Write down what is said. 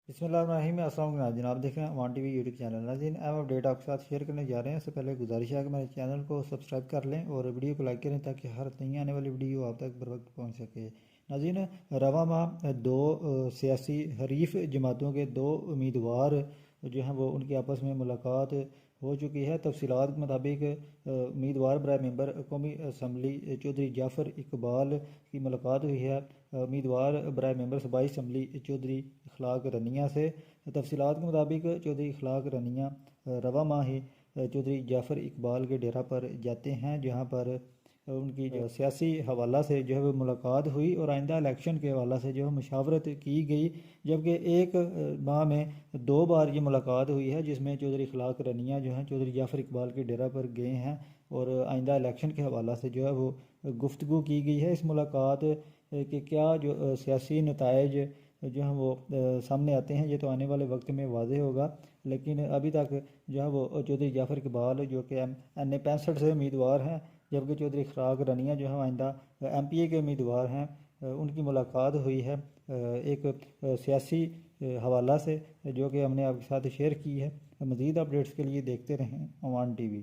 بسم اللہ الرحمن الرحیم۔ السلام علیکم ناظرین، آپ دیکھ رہے ہیں وان ٹی وی یوٹیوب چینل۔ ناظرین، اہم اپڈیٹ آپ کے ساتھ شیئر کرنے جا رہے ہیں۔ اس سے پہلے گزارش ہے کہ میرے چینل کو سبسکرائب کر لیں اور ویڈیو کو لائک کریں تاکہ ہر نئی آنے والی ویڈیو آپ تک بر وقت پہنچ سکے۔ ناظرین، رواں ماہ دو سیاسی حریف جماعتوں کے دو امیدوار جو ہیں وہ ان کی آپس میں ملاقات ہو چکی ہے۔ تفصیلات کے مطابق امیدوار برائے ممبر قومی اسمبلی چودھری جعفر اقبال کی ملاقات ہوئی ہے امیدوار برائے ممبر صوبائی اسمبلی چودھری اخلاق رنیا سے۔ تفصیلات کے مطابق چودھری اخلاق رنیا رواں ماہ ہی چودھری جعفر اقبال کے ڈیرہ پر جاتے ہیں، جہاں پر ان کی جو سیاسی حوالہ سے جو ہے وہ ملاقات ہوئی اور آئندہ الیکشن کے حوالہ سے جو ہے مشاورت کی گئی، جبکہ ایک ماہ میں دو بار یہ ملاقات ہوئی ہے، جس میں چودھری اخلاق رنیا جو ہیں چودھری جعفر اقبال کے ڈیرہ پر گئے ہیں اور آئندہ الیکشن کے حوالہ سے جو ہے وہ گفتگو کی گئی ہے۔ اس ملاقات کے کیا جو سیاسی نتائج جو ہیں وہ سامنے آتے ہیں، یہ تو آنے والے وقت میں واضح ہوگا، لیکن ابھی تک جو ہے وہ چودھری جعفر اقبال جو کہ N65 سے امیدوار ہیں، جبکہ چودھری اخلاق رنیا جو ہیں آئندہ MP کے امیدوار ہیں، ان کی ملاقات ہوئی ہے ایک سیاسی حوالہ سے، جو کہ ہم نے آپ کے ساتھ شیئر کی ہے۔ مزید اپڈیٹس کے لیے دیکھتے رہیں وان ٹی وی۔